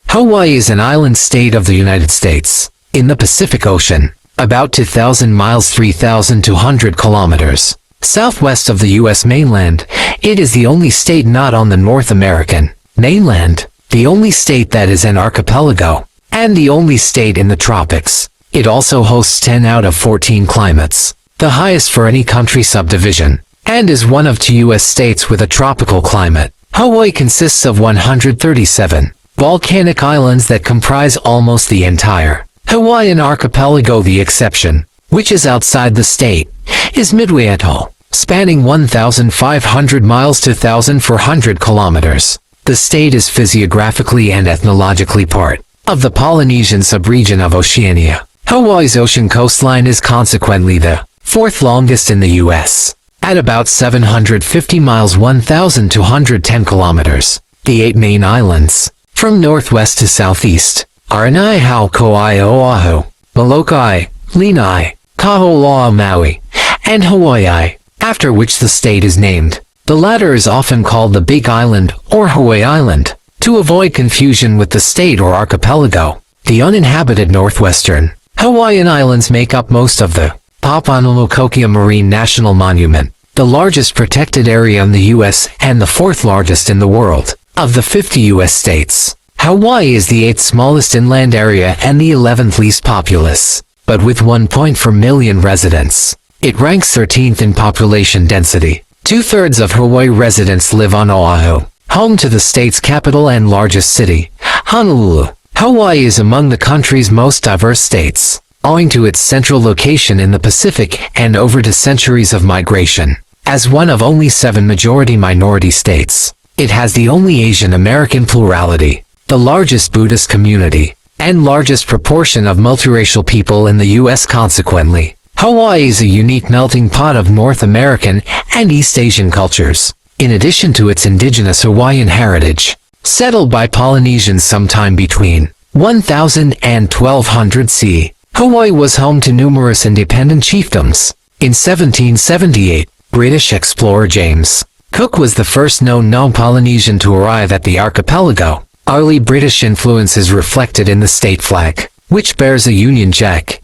Hawaii is an island state of the United States, in the Pacific Ocean, about 2,000 miles 3,200 kilometers, southwest of the U.S. mainland. It is the only state not on the North American mainland, the only state that is an archipelago, and the only state in the tropics. It also hosts 10 out of 14 climates, the highest for any country subdivision, and is one of 2 U.S. states with a tropical climate. Hawaii consists of 137 volcanic islands that comprise almost the entire Hawaiian archipelago. The exception, which is outside the state, is Midway Atoll, spanning 1,500 miles to 1,400 kilometers. The state is physiographically and ethnologically part of the Polynesian subregion of Oceania. Hawaii's ocean coastline is consequently the 4th longest in the U.S., at about 750 miles 1,210 kilometers. The 8 main islands, from northwest to southeast, are Niihau, Kauai, Oahu, Molokai, Lanai, Kaho'ola'a, Maui, and Hawaii, after which the state is named. The latter is often called the Big Island or Hawaii Island, to avoid confusion with the state or archipelago. The uninhabited northwestern Hawaiian Islands make up most of the Papahanaumokuakea Marine National Monument, the largest protected area in the U.S. and the 4th largest in the world. Of the 50 U.S. states, Hawaii is the 8th smallest inland area and the 11th least populous, but with 1.4 million residents. It ranks 13th in population density. 2/3 of Hawaii residents live on Oahu, home to the state's capital and largest city, Honolulu. Hawaii is among the country's most diverse states, owing to its central location in the Pacific and over to centuries of migration. As one of only 7 majority-minority states, it has the only Asian American plurality, the largest Buddhist community, and largest proportion of multiracial people in the U.S. Consequently, Hawaii is a unique melting pot of North American and East Asian cultures. In addition to its indigenous Hawaiian heritage, settled by Polynesians sometime between 1000 and 1200 CE, Hawaii was home to numerous independent chiefdoms. In 1778, British explorer James Cook was the first known non-Polynesian to arrive at the archipelago. Early British influence is reflected in the state flag, which bears a Union Jack.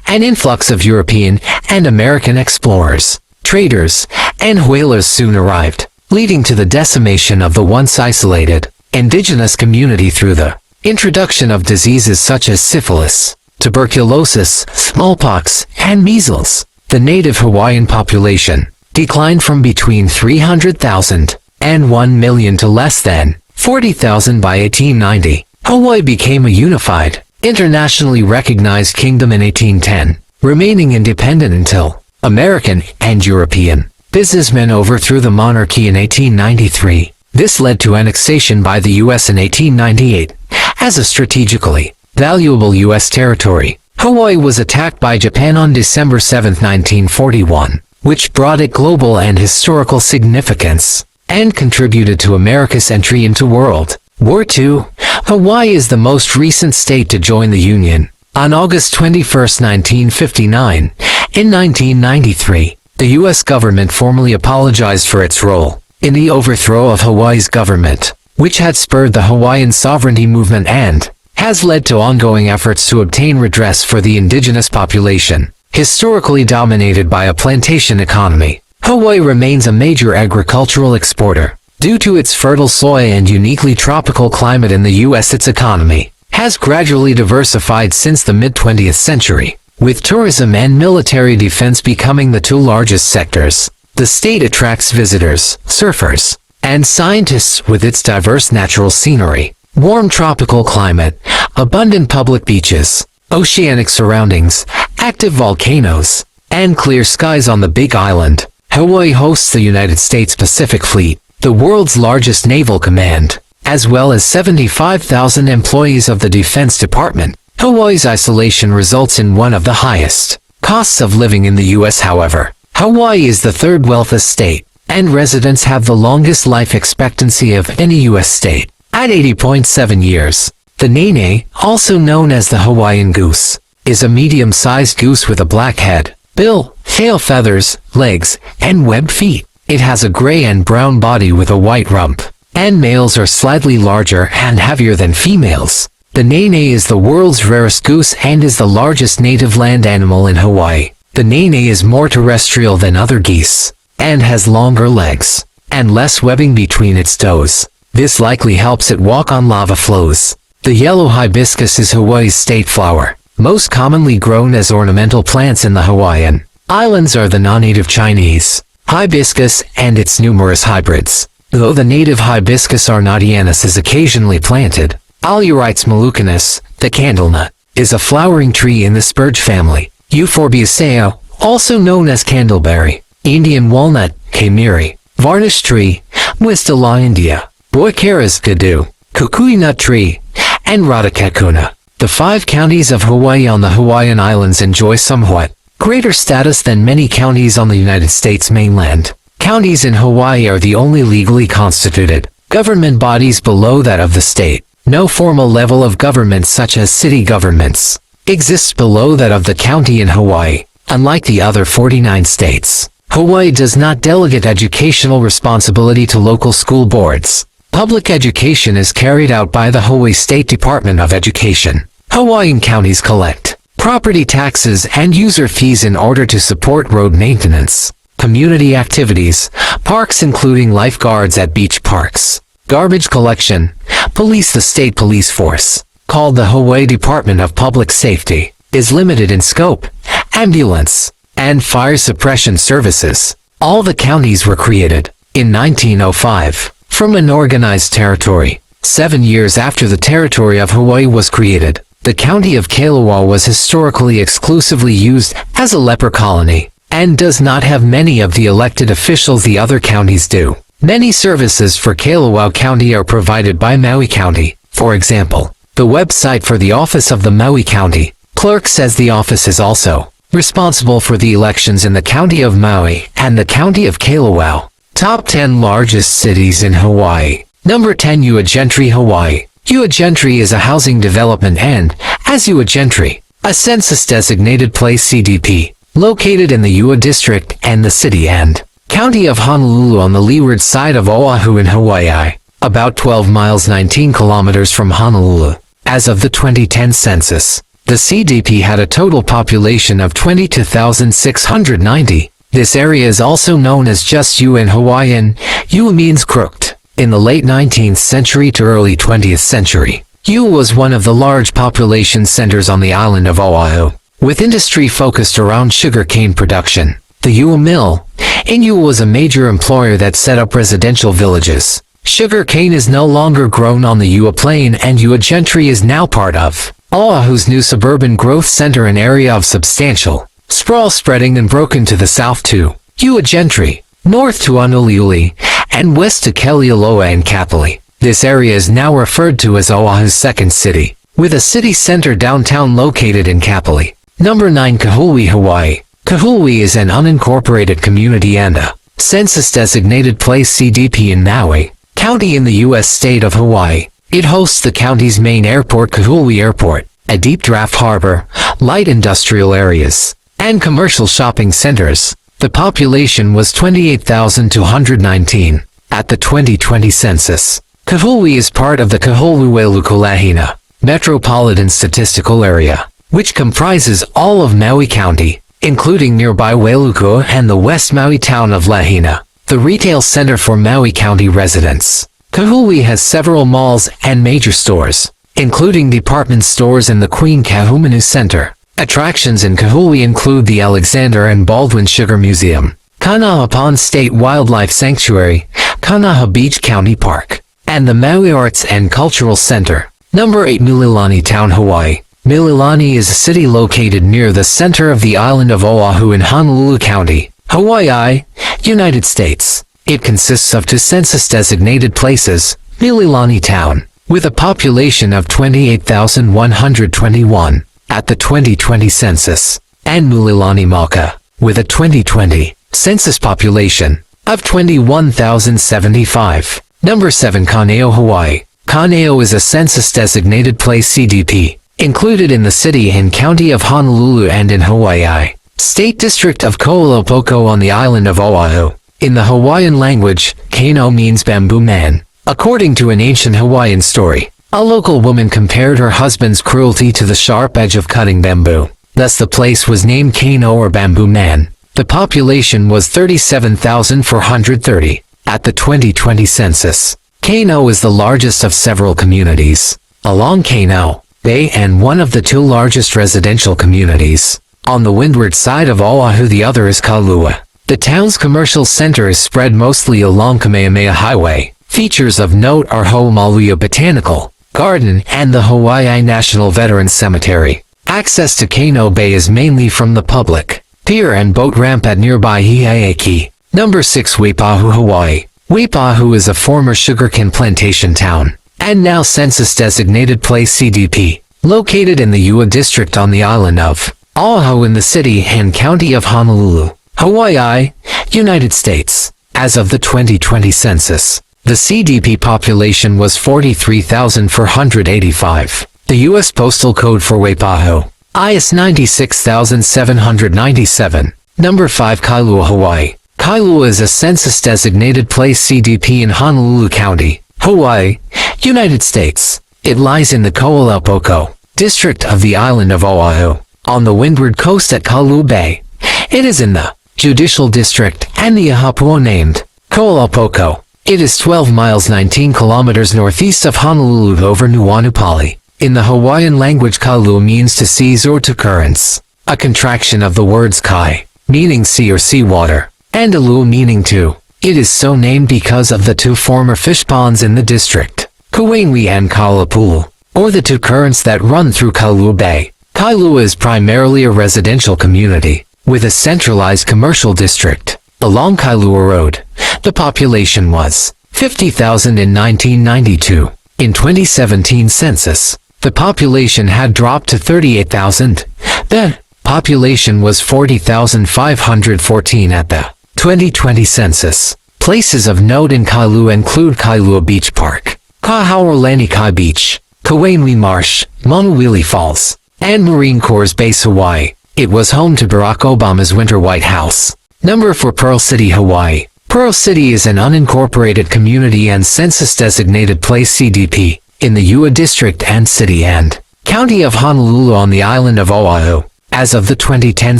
An influx of European and American explorers, traders, and whalers soon arrived, leading to the decimation of the once isolated, indigenous community through the introduction of diseases such as syphilis, tuberculosis, smallpox, and measles. The native Hawaiian population declined from between 300,000 and 1 million to less than 40,000 by 1890. Hawaii became a unified, internationally recognized kingdom in 1810, remaining independent until American and European businessmen overthrew the monarchy in 1893. This led to annexation by the U.S. in 1898. As a strategically valuable U.S. territory, Hawaii was attacked by Japan on December 7, 1941, which brought it global and historical significance, and contributed to America's entry into World War II. Hawaii is the most recent state to join the Union. On August 21, 1959, in 1993, the U.S. government formally apologized for its role in the overthrow of Hawaii's government, which had spurred the Hawaiian sovereignty movement and has led to ongoing efforts to obtain redress for the indigenous population. Historically dominated by a plantation economy, Hawaii remains a major agricultural exporter. Due to its fertile soil and uniquely tropical climate in the U.S., its economy has gradually diversified since the mid-20th century, with tourism and military defense becoming the 2 largest sectors. The state attracts visitors, surfers, and scientists with its diverse natural scenery, warm tropical climate, abundant public beaches, oceanic surroundings, active volcanoes, and clear skies on the Big Island. Hawaii hosts the United States Pacific Fleet, the world's largest naval command, as well as 75,000 employees of the Defense Department. Hawaii's isolation results in one of the highest costs of living in the U.S. However, Hawaii is the 3rd wealthiest state, and residents have the longest life expectancy of any U.S. state, at 80.7 years. The nene, also known as the Hawaiian goose, is a medium-sized goose with a black head, bill, tail feathers, legs, and webbed feet. It has a gray and brown body with a white rump, and males are slightly larger and heavier than females. The nene is the world's rarest goose and is the largest native land animal in Hawaii. The nene is more terrestrial than other geese, and has longer legs, and less webbing between its toes. This likely helps it walk on lava flows. The yellow hibiscus is Hawaii's state flower, most commonly grown as ornamental plants in the Hawaiian Islands are the non-native Chinese hibiscus and its numerous hybrids. Though the native hibiscus arnottianus is occasionally planted, Aleuroites melucanus, the candlenut, is a flowering tree in the spurge family. Euphorbiaceae, also known as candleberry, Indian walnut, Kamiri, varnish tree, Muistella India, Boicaris gadu, kukui nut tree, and Radicacuna. The 5 counties of Hawaii on the Hawaiian Islands enjoy somewhat greater status than many counties on the United States mainland. Counties in Hawaii are the only legally constituted government bodies below that of the state. No formal level of government such as city governments exists below that of the county in Hawaii. Unlike the other 49 states, Hawaii does not delegate educational responsibility to local school boards. Public education is carried out by the Hawaii State Department of Education. Hawaiian counties collect property taxes and user fees in order to support road maintenance, community activities, parks including lifeguards at beach parks, garbage collection, police. The state police force, called the Hawaii Department of Public Safety, is limited in scope, ambulance, and fire suppression services. All the counties were created in 1905 from an organized territory. 7 years after the territory of Hawaii was created, the county of Kailua was historically exclusively used as a leper colony, and does not have many of the elected officials the other counties do. Many services for Kailua County are provided by Maui County. For example, the website for the office of the Maui County clerk says the office is also responsible for the elections in the county of Maui and the county of Kailua. Top 10 largest cities in Hawaii. Number 10, Ua Gentry, Hawaii. Ua Gentry is a housing development and, as Ua Gentry, a census-designated place CDP, located in the Ua District and the city and county of Honolulu on the leeward side of Oahu in Hawaii, about 12 miles 19 kilometers from Honolulu. As of the 2010 census, the CDP had a total population of 22,690. This area is also known as just Ua in Hawaiian. Ua means crooked. In the late 19th century to early 20th century, Ua was one of the large population centers on the island of Oahu, with industry focused around sugarcane production. The Ua Mill in Ua was a major employer that set up residential villages. Sugar cane is no longer grown on the Ua Plain, and Ua Gentry is now part of Oahu's new suburban growth center, an area of substantial sprawl spreading and broken to the south to Ua Gentry, north to Honolulu, and west to Kelialoa and Kapolei. This area is now referred to as Oahu's second city, with a city center downtown located in Kapolei. Number 9, Kahului, Hawaii. Kahului is an unincorporated community and a census-designated place CDP in Maui County in the U.S. state of Hawaii. It hosts the county's main airport, Kahului Airport, a deep draft harbor, light industrial areas, and commercial shopping centers. The population was 28,219 at the 2020 census. Kahului is part of the Kahului-Wailuku-Lahaina Metropolitan Statistical Area, which comprises all of Maui County, including nearby Wailuku and the West Maui town of Lahaina, the retail center for Maui County residents. Kahului has several malls and major stores, including department stores and the Queen Kahumanu Center. Attractions in Kahului include the Alexander and Baldwin Sugar Museum, Kanaha Pond State Wildlife Sanctuary, Kanaha Beach County Park, and the Maui Arts and Cultural Center. Number 8, Mililani Town, Hawaii. Mililani is a city located near the center of the island of Oahu in Honolulu County, Hawaii, United States. It consists of 2 census-designated places, Mililani Town, with a population of 28,121 at the 2020 census, and Mililani Mauka, with a 2020 census population of 21,075. Number 7. Kaneohe, Hawaii. Kaneohe is a census-designated place CDP, included in the city and county of Honolulu and in Hawaii State District of Ko'olopoko on the island of Oahu. In the Hawaiian language, Kano means bamboo man. According to an ancient Hawaiian story, a local woman compared her husband's cruelty to the sharp edge of cutting bamboo. Thus the place was named Kano or Bamboo Man. The population was 37,430 at the 2020 census. Kano is the largest of several communities along Kano Bay and one of the two largest residential communities. On the windward side of Oahu, the other is Kailua. The town's commercial center is spread mostly along Kamehameha Highway. Features of note are Ho'omaluia Botanical Garden and the Hawaii National Veterans Cemetery. Access to Kano Bay is mainly from the public pier and boat ramp at nearby Hi'aiki. Number 6. Waipahu, Hawaii. Waipahu is a former sugarcane plantation town and now census-designated place CDP, located in the Ua District on the island of Oahu in the city and county of Honolulu, Hawaii, United States. As of the 2020 census, the CDP population was 43,485. The U.S. Postal Code for Waipahu is 96,797. Number 5. Kailua, Hawaii. Kailua is a census-designated place CDP in Honolulu County, Hawaii, United States. It lies in the Ko'olopoko district of the island of Oahu, on the windward coast at Kailua Bay. It is in the judicial district and the Ahapuo named Ko'olopoko. It is 12 miles 19 kilometers northeast of Honolulu over Nu'uanupali. In the Hawaiian language, Kailua means to seas or to currents, a contraction of the words kai, meaning sea or seawater, and alu meaning to. It is so named because of the two former fish ponds in the district, Kauaiwi and Kaulapulu, or the two currents that run through Kailua Bay. Kailua is primarily a residential community, with a centralized commercial district. Along Kailua Road, the population was 50,000 in 1992. In 2017 census, the population had dropped to 38,000. The population was 40,514 at the 2020 census. Places of note in Kailua include Kailua Beach Park, Kahaolani Kai Beach, Kauaiwi Marsh, Manuili Falls, and Marine Corps Base, Hawaii. It was home to Barack Obama's Winter White House. Number 4. Pearl City, Hawaii. Pearl City is an unincorporated community and census-designated place CDP in the Ua District and City and County of Honolulu on the island of Oahu. As of the 2010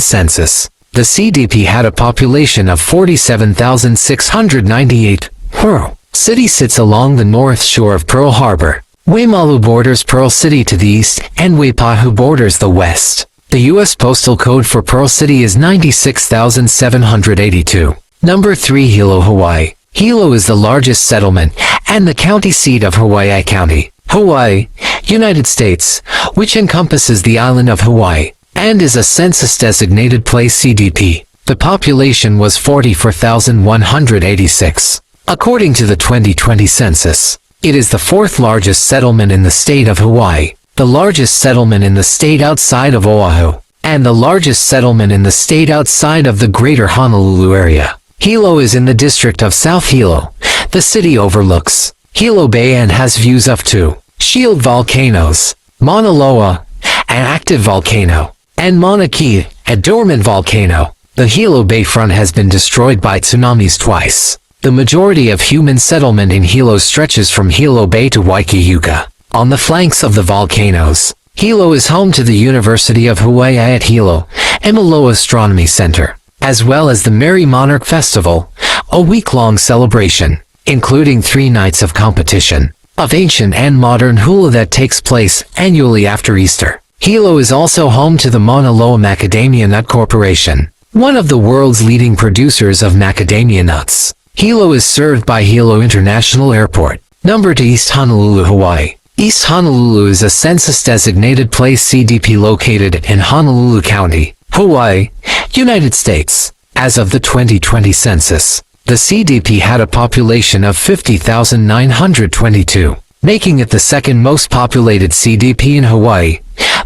census, the CDP had a population of 47,698. Pearl City sits along the north shore of Pearl Harbor. Waimalu borders Pearl City to the east, and Waipahu borders the west. The U.S. Postal Code for Pearl City is 96,782. Number 3. Hilo, Hawaii. Hilo is the largest settlement and the county seat of Hawaii County, Hawaii, United States, which encompasses the island of Hawaii, and is a census-designated place CDP. The population was 44,186. According to the 2020 census, it is the fourth largest settlement in the state of Hawaii, the largest settlement in the state outside of Oahu, and the largest settlement in the state outside of the greater Honolulu area. Hilo is in the district of South Hilo. The city overlooks Hilo Bay and has views of two shield volcanoes, Mauna Loa, an active volcano, and Mauna Kea, a dormant volcano. The Hilo Bayfront has been destroyed by tsunamis twice. The majority of human settlement in Hilo stretches from Hilo Bay to Waikiuka, on the flanks of the volcanoes. Hilo is home to the University of Hawaii at Hilo, and Maloa Astronomy Center, as well as the Merry Monarch Festival, a week-long celebration, including 3 nights of competition, of ancient and modern hula that takes place annually after Easter. Hilo is also home to the Mauna Loa Macadamia Nut Corporation, one of the world's leading producers of macadamia nuts. Hilo is served by Hilo International Airport. Number 2. East Honolulu, Hawaii. East Honolulu is a census-designated place CDP located in Honolulu County, Hawaii, United States. As of the 2020 census, the CDP had a population of 50,922, making it the second most populated CDP in Hawaii,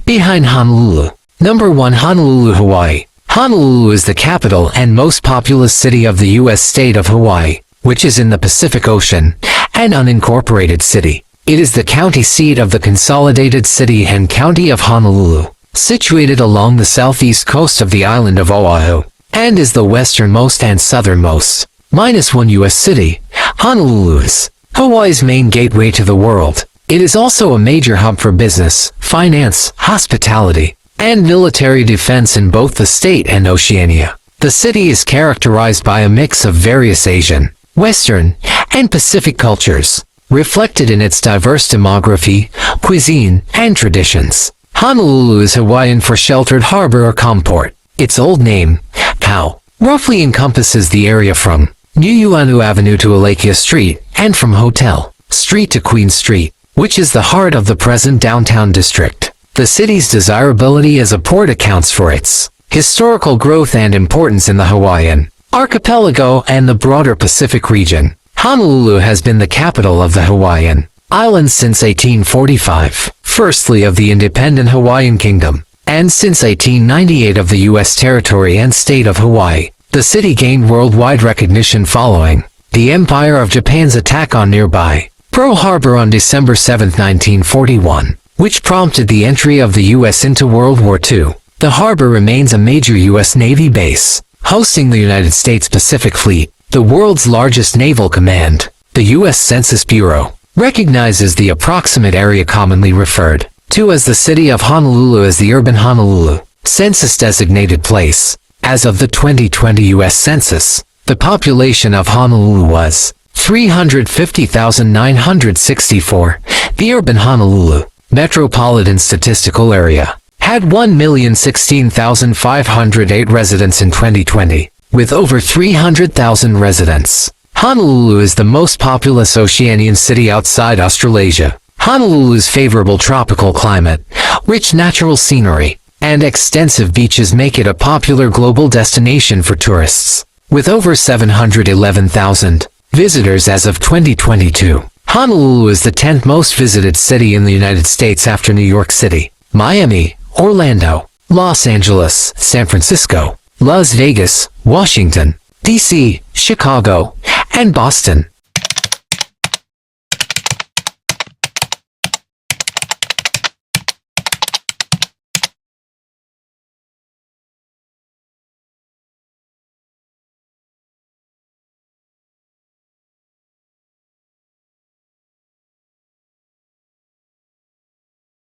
behind Honolulu. Number 1. Honolulu, Hawaii. Honolulu is the capital and most populous city of the U.S. state of Hawaii, which is in the Pacific Ocean, an unincorporated city. It is the county seat of the consolidated city and county of Honolulu, situated along the southeast coast of the island of Oahu, and is the westernmost and southernmost, -1 U.S. city. Honolulu is Hawaii's main gateway to the world. It is also a major hub for business, finance, hospitality, and military defense in both the state and Oceania. The city is characterized by a mix of various Asian, Western, and Pacific cultures, reflected in its diverse demography, cuisine, and traditions. Honolulu is Hawaiian for sheltered harbor or comport. Its old name, Kau, roughly encompasses the area from Niuanu Avenue to Alakia Street, and from Hotel Street to Queen Street, which is the heart of the present downtown district. The city's desirability as a port accounts for its historical growth and importance in the Hawaiian archipelago and the broader Pacific region. Honolulu has been the capital of the Hawaiian Islands since 1845, firstly of the independent Hawaiian Kingdom, and since 1898 of the U.S. territory and state of Hawaii. The city gained worldwide recognition following the Empire of Japan's attack on nearby Pearl Harbor on December 7, 1941, which prompted the entry of the U.S. into World War II. The harbor remains a major U.S. Navy base, hosting the United States Pacific Fleet, the world's largest naval command. The U.S. Census Bureau recognizes the approximate area commonly referred to as the city of Honolulu as the urban Honolulu census-designated place. As of the 2020 U.S. Census, the population of Honolulu was 350,964. The urban Honolulu Metropolitan Statistical Area had 1,016,508 residents in 2020, with over 300,000 residents. Honolulu is the most populous Oceanian city outside Australasia. Honolulu's favorable tropical climate, rich natural scenery, and extensive beaches make it a popular global destination for tourists. With over 711,000 visitors as of 2022, Honolulu is the 10th most visited city in the United States after New York City, Miami, Orlando, Los Angeles, San Francisco, Las Vegas, Washington, D.C., Chicago, and Boston.